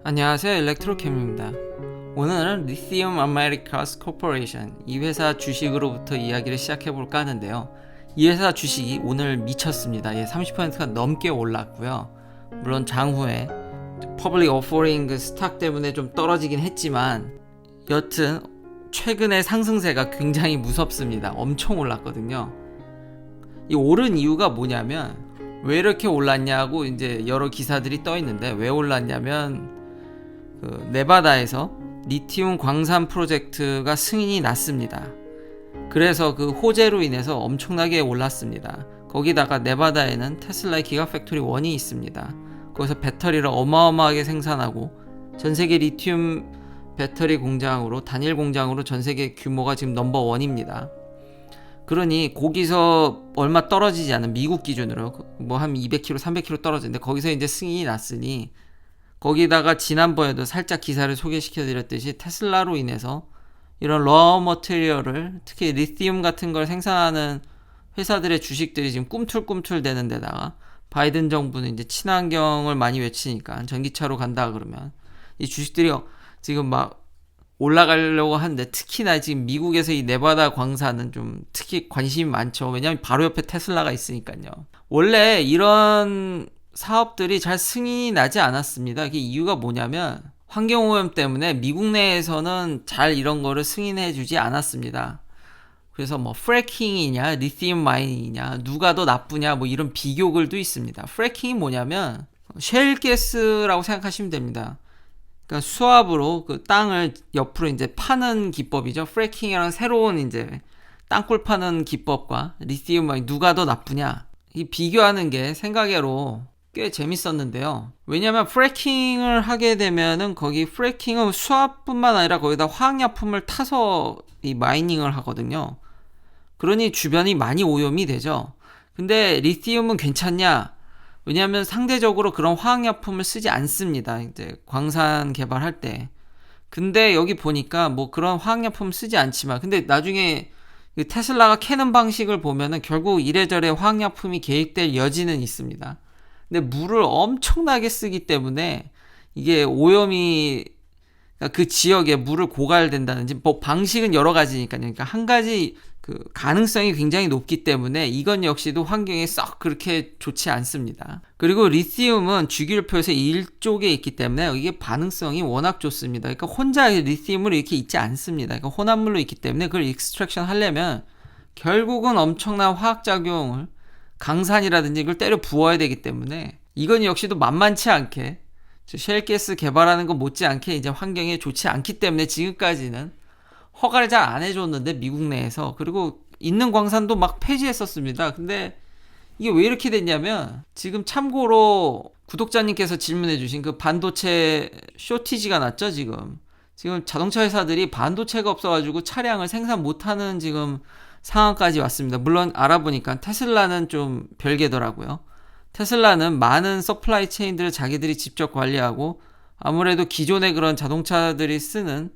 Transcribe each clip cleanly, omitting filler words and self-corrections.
안녕하세요, 일렉트로캠입니다. 오늘은 리티움 아메리카스 코퍼레이션 이 회사 주식으로부터 이야기를 시작해볼까 하는데요. 이 회사 주식이 오늘 미쳤습니다. 30%가 넘게 올랐고요. 물론 장후에 퍼블릭 오퍼링 스탁 때문에 좀 떨어지긴 했지만 여튼 최근의 상승세가 굉장히 무섭습니다. 엄청 올랐거든요. 이 오른 이유가 뭐냐면 왜 이렇게 올랐냐고 이제 여러 기사들이 떠 있는데, 왜 올랐냐면 네바다에서 리튬 광산 프로젝트가 승인이 났습니다. 그래서 그 호재로 인해서 엄청나게 올랐습니다. 거기다가 네바다에는 테슬라의 기가팩토리 1이 있습니다. 거기서 배터리를 어마어마하게 생산하고 전세계 리튬 배터리 공장으로, 단일 공장으로 전세계 규모가 지금 넘버 1입니다. 그러니 거기서 얼마 떨어지지 않은, 미국 기준으로 뭐 한 200km, 300km 떨어지는데 거기서 이제 승인이 났으니, 거기다가 지난번에도 살짝 기사를 소개시켜 드렸듯이 테슬라로 인해서 이런 러어 머티리얼을, 특히 리튬 같은 걸 생산하는 회사들의 주식들이 지금 꿈틀꿈틀 되는 데다가 바이든 정부는 이제 친환경을 많이 외치니까 전기차로 간다 그러면 이 주식들이 지금 막 올라가려고 하는데, 특히나 지금 미국에서 이 네바다 광산은 좀 특히 관심이 많죠. 왜냐하면 바로 옆에 테슬라가 있으니까요. 원래 이런 사업들이 잘 승인이 나지 않았습니다. 이게 이유가 뭐냐면 환경오염 때문에 미국 내에서는 잘 이런 거를 승인해 주지 않았습니다. 그래서 뭐 프래킹이냐 리튬 마이닝이냐 누가 더 나쁘냐 뭐 이런 비교글도 있습니다. 프래킹이 뭐냐면 셰일가스라고 생각하시면 됩니다. 그러니까 수압으로 그 땅을 옆으로 이제 파는 기법이죠. 프래킹이랑 새로운 이제 땅굴 파는 기법과 리튬 마이닝 누가 더 나쁘냐, 이 비교하는 게 생각외로 꽤 재밌었는데요. 왜냐면 프래킹을 하게 되면은 거기 프래킹은 수압뿐만 아니라 거기다 화학약품을 타서 이 마이닝을 하거든요. 그러니 주변이 많이 오염이 되죠. 근데 리튬은 괜찮냐? 왜냐하면 상대적으로 그런 화학약품을 쓰지 않습니다. 이제 광산 개발할 때. 근데 여기 보니까 뭐 그런 화학약품 쓰지 않지만, 근데 나중에 테슬라가 캐는 방식을 보면은 결국 이래저래 화학약품이 개입될 여지는 있습니다. 근데 물을 엄청나게 쓰기 때문에 이게 오염이, 그러니까 그 지역에 물을 고갈된다든지 뭐 방식은 여러 가지니까요. 그러니까 한 가지 그 가능성이 굉장히 높기 때문에 이건 역시도 환경에 썩 그렇게 좋지 않습니다. 그리고 리튬은 주기율표에서 1쪽에 있기 때문에 이게 반응성이 워낙 좋습니다. 그러니까 혼자 리튬으로 이렇게 있지 않습니다. 그러니까 혼합물로 있기 때문에 그걸 익스트랙션 하려면 결국은 엄청난 화학작용을, 강산이라든지 이걸 때려 부어야 되기 때문에 이건 역시도 만만치 않게 셰일가스 개발하는 것 못지않게 이제 환경에 좋지 않기 때문에 지금까지는 허가를 잘 안 해줬는데, 미국 내에서. 그리고 있는 광산도 막 폐지했었습니다. 근데 이게 왜 이렇게 됐냐면, 지금 참고로 구독자님께서 질문해 주신 그 반도체 쇼티지가 났죠. 지금 자동차 회사들이 반도체가 없어가지고 차량을 생산 못하는 지금 상황까지 왔습니다. 물론 알아보니까 테슬라는 좀 별개더라고요. 테슬라는 많은 서플라이 체인들을 자기들이 직접 관리하고, 아무래도 기존의 그런 자동차들이 쓰는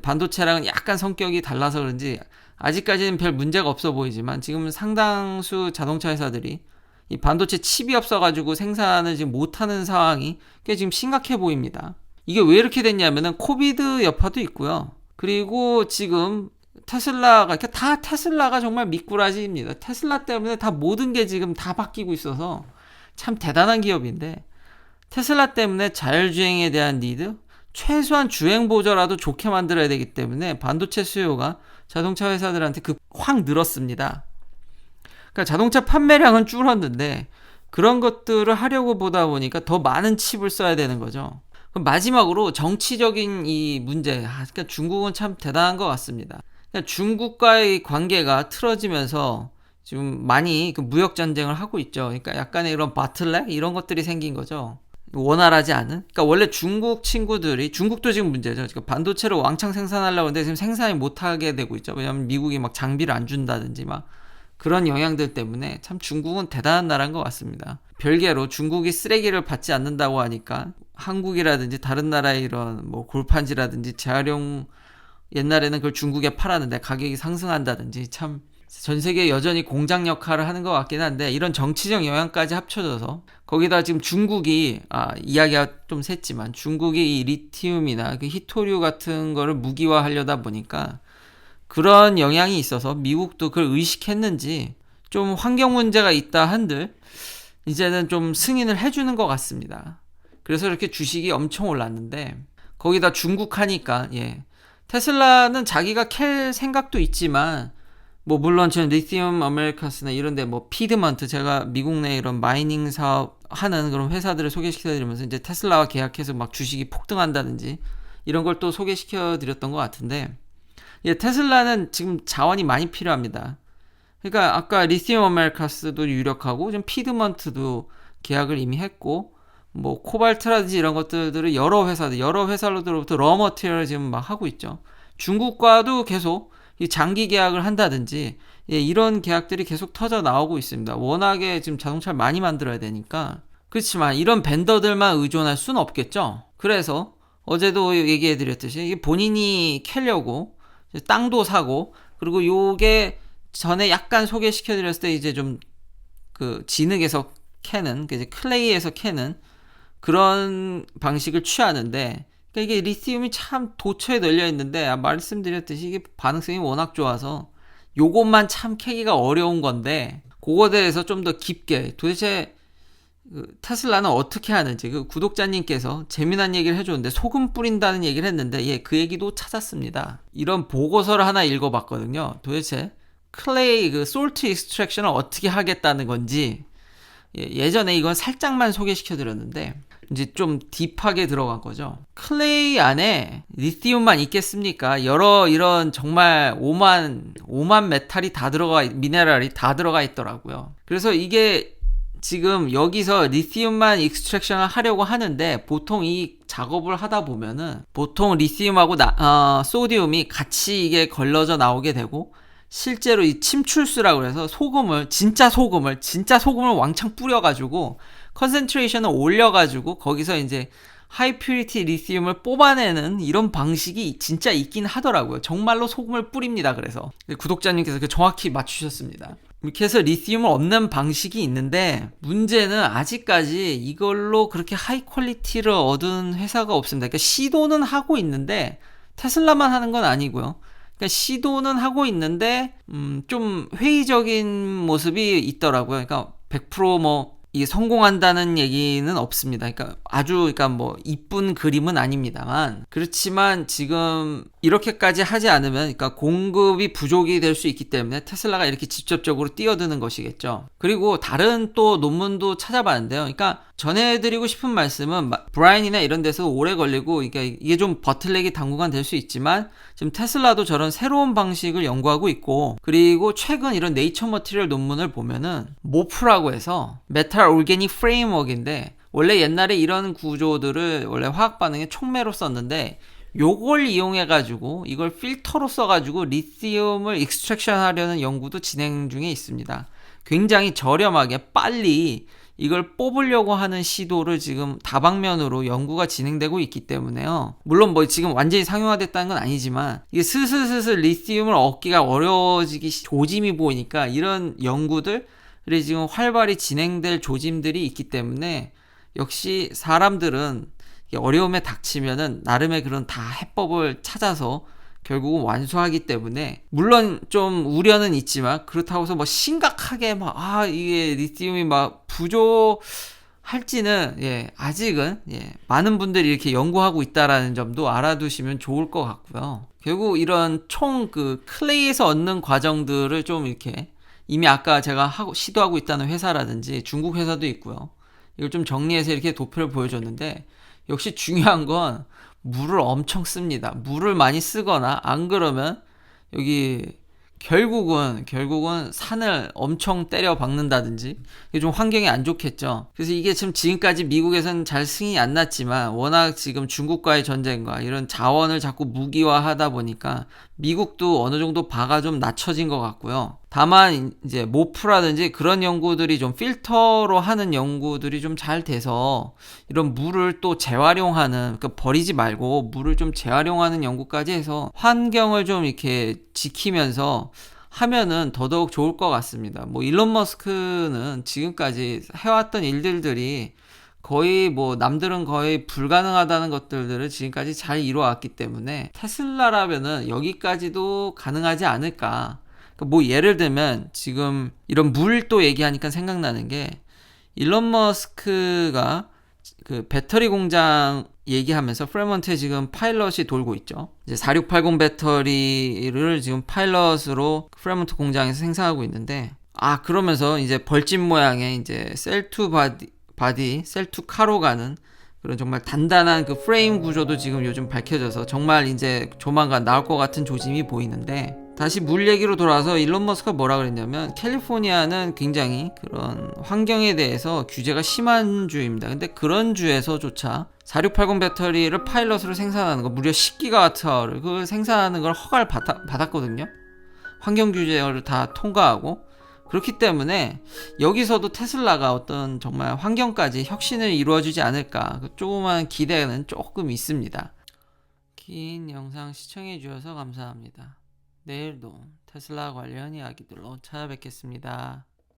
반도체랑은 약간 성격이 달라서 그런지 아직까지는 별 문제가 없어 보이지만, 지금 상당수 자동차 회사들이 이 반도체 칩이 없어가지고 생산을 지금 못하는 상황이 꽤 지금 심각해 보입니다. 이게 왜 이렇게 됐냐면은 코비드 여파도 있고요. 그리고 지금 테슬라가, 다 테슬라가 정말 미꾸라지입니다. 테슬라 때문에 다 모든 게 지금 다 바뀌고 있어서 참 대단한 기업인데, 테슬라 때문에 자율주행에 대한 니드, 최소한 주행 보조라도 좋게 만들어야 되기 때문에 반도체 수요가 자동차 회사들한테 확 늘었습니다. 그러니까 자동차 판매량은 줄었는데 그런 것들을 하려고 보다 보니까 더 많은 칩을 써야 되는 거죠. 그럼 마지막으로 정치적인 이 문제, 그러니까 중국은 참 대단한 것 같습니다. 그러니까 중국과의 관계가 틀어지면서 지금 많이 그 무역 전쟁을 하고 있죠. 그러니까 약간의 이런 바틀렉 이런 것들이 생긴 거죠. 원활하지 않은. 그러니까 원래 중국 친구들이, 중국도 지금 문제죠. 지금 반도체를 왕창 생산하려고 하는데 지금 생산이 못하게 되고 있죠. 왜냐하면 미국이 막 장비를 안 준다든지 막 그런 영향들 때문에 참 중국은 대단한 나라인 것 같습니다. 별개로 중국이 쓰레기를 받지 않는다고 하니까 한국이라든지 다른 나라의 이런 뭐 골판지라든지 재활용, 옛날에는 그걸 중국에 팔았는데 가격이 상승한다든지 참 전 세계에 여전히 공장 역할을 하는 것 같긴 한데 이런 정치적 영향까지 합쳐져서 거기다 지금 중국이 이야기가 좀 샜지만 중국이 이 리튬이나 그 히토류 같은 거를 무기화하려다 보니까 그런 영향이 있어서 미국도 그걸 의식했는지 좀 환경 문제가 있다 한들 이제는 좀 승인을 해주는 것 같습니다. 그래서 이렇게 주식이 엄청 올랐는데 거기다 중국 하니까 테슬라는 자기가 캘 생각도 있지만 뭐 물론 지금 리튬 아메리카스나 이런데 뭐 피드먼트 제가 미국 내 이런 마이닝 사업 하는 그런 회사들을 소개시켜드리면서 이제 테슬라와 계약해서 막 주식이 폭등한다든지 이런 걸 또 소개시켜드렸던 것 같은데 테슬라는 지금 자원이 많이 필요합니다. 그러니까 아까 리튬 아메리카스도 유력하고 지금 피드먼트도 계약을 이미 했고 뭐 코발트라든지 이런 것들을 여러 회사로부터 러머티리얼을 지금 막 하고 있죠. 중국과도 계속 장기 계약을 한다든지 이런 계약들이 계속 터져 나오고 있습니다. 워낙에 지금 자동차를 많이 만들어야 되니까. 그렇지만 이런 벤더들만 의존할 수는 없겠죠. 그래서 어제도 얘기해드렸듯이 본인이 캐려고 땅도 사고 그리고 요게 전에 약간 소개시켜드렸을 때 이제 좀 그 진흙에서 캐는 이제 클레이에서 캐는 그런 방식을 취하는데 그러니까 이게 리튬이 참 도처에 널려 있는데 말씀드렸듯이 이게 반응성이 워낙 좋아서 요것만 참 캐기가 어려운 건데 그거에 대해서 좀 더 깊게 도대체 테슬라는 어떻게 하는지 그 구독자님께서 재미난 얘기를 해줬는데 소금 뿌린다는 얘기를 했는데 그 얘기도 찾았습니다. 이런 보고서를 하나 읽어봤거든요. 도대체 클레이 그 솔트 익스트랙션을 어떻게 하겠다는 건지 예전에 이건 살짝만 소개시켜드렸는데 이제 좀 딥하게 들어간 거죠. 클레이 안에 리튬만 있겠습니까? 여러 이런 정말 오만 메탈이 다 미네랄이 다 들어가 있더라고요. 그래서 이게 지금 여기서 리튬만 익스트랙션을 하려고 하는데 보통 이 작업을 하다 보면은 보통 리튬하고 소디움이 같이 이게 걸러져 나오게 되고 실제로 이 침출수라고 해서 진짜 소금을 왕창 뿌려가지고 컨센트레이션을 올려가지고 거기서 이제 하이 퓨리티 리튬을 뽑아내는 이런 방식이 진짜 있긴 하더라고요. 정말로 소금을 뿌립니다. 그래서 구독자님께서 정확히 맞추셨습니다. 이렇게 해서 리튬을 얻는 방식이 있는데 문제는 아직까지 이걸로 그렇게 하이 퀄리티를 얻은 회사가 없습니다. 그러니까 시도는 하고 있는데 테슬라만 하는 건 아니고요. 그러니까 시도는 하고 있는데 좀 회의적인 모습이 있더라고요. 그러니까 100% 이게 성공한다는 얘기는 없습니다. 그러니까 뭐 이쁜 그림은 아닙니다만 그렇지만 지금 이렇게까지 하지 않으면 그러니까 공급이 부족이 될 수 있기 때문에 테슬라가 이렇게 직접적으로 뛰어드는 것이겠죠. 그리고 다른 또 논문도 찾아봤는데요. 그러니까 전해드리고 싶은 말씀은 브라인이나 이런 데서 오래 걸리고 이게 좀 버틀렉이 당분간 될 수 있지만 지금 테슬라도 저런 새로운 방식을 연구하고 있고 그리고 최근 이런 네이처 머티리얼 논문을 보면은 모프라고 해서 메탈 오르게닉 프레임워크인데 원래 옛날에 이런 구조들을 원래 화학 반응의 촉매로 썼는데 요걸 이용해가지고 이걸 필터로 써가지고 리튬을 익스트랙션 하려는 연구도 진행 중에 있습니다. 굉장히 저렴하게 빨리 이걸 뽑으려고 하는 시도를 지금 다방면으로 연구가 진행되고 있기 때문에요. 물론 뭐 지금 완전히 상용화됐다는 건 아니지만 이게 슬슬 리튬을 얻기가 어려워지기 조짐이 보이니까 이런 연구들이 지금 활발히 진행될 조짐들이 있기 때문에 역시 사람들은 어려움에 닥치면은 나름의 그런 다 해법을 찾아서 결국은 완수하기 때문에 물론 좀 우려는 있지만 그렇다고 해서 뭐 심각하게 이게 리튬이 부족할지는 아직은 많은 분들이 이렇게 연구하고 있다라는 점도 알아두시면 좋을 것 같고요. 결국 이런 클레이에서 얻는 과정들을 좀 이렇게 이미 아까 제가 시도하고 있다는 회사라든지 중국 회사도 있고요. 이걸 좀 정리해서 이렇게 도표를 보여줬는데 역시 중요한 건 물을 엄청 씁니다. 물을 많이 쓰거나 안 그러면 여기 결국은 산을 엄청 때려 박는다든지 이게 좀 환경이 안 좋겠죠. 그래서 이게 지금까지 미국에서는 잘 승인이 안 났지만 워낙 지금 중국과의 전쟁과 이런 자원을 자꾸 무기화하다 보니까 미국도 어느 정도 바가 좀 낮춰진 것 같고요. 다만 이제 모프라든지 그런 연구들이 좀 필터로 하는 연구들이 좀 잘 돼서 이런 물을 또 재활용하는, 그러니까 버리지 말고 물을 좀 재활용하는 연구까지 해서 환경을 좀 이렇게 지키면서 하면은 더더욱 좋을 것 같습니다. 뭐 일론 머스크는 지금까지 해왔던 일들이 거의 뭐 남들은 거의 불가능하다는 것들을 지금까지 잘 이루어왔기 때문에 테슬라라면은 여기까지도 가능하지 않을까. 그러니까 뭐 예를 들면 지금 이런 물 또 얘기하니까 생각나는 게 일론 머스크가 그 배터리 공장 얘기하면서 프레먼트에 지금 파일럿이 돌고 있죠. 이제 4680 배터리를 지금 파일럿으로 프레먼트 공장에서 생산하고 있는데, 그러면서 이제 벌집 모양의 이제 셀2 바디, 셀2 카로 가는 그런 정말 단단한 그 프레임 구조도 지금 요즘 밝혀져서 정말 이제 조만간 나올 것 같은 조짐이 보이는데, 다시 물 얘기로 돌아와서 일론 머스크가 뭐라 그랬냐면 캘리포니아는 굉장히 그런 환경에 대해서 규제가 심한 주입니다. 근데 그런 주에서조차 4680 배터리를 파일럿으로 생산하는 거 무려 10기가와트를 그걸 생산하는 걸 허가를 받았거든요. 환경 규제를 다 통과하고. 그렇기 때문에 여기서도 테슬라가 어떤 정말 환경까지 혁신을 이루어주지 않을까, 그 조그만 기대는 조금 있습니다. 긴 영상 시청해 주셔서 감사합니다. 내일도 테슬라 관련 이야기들로 찾아뵙겠습니다.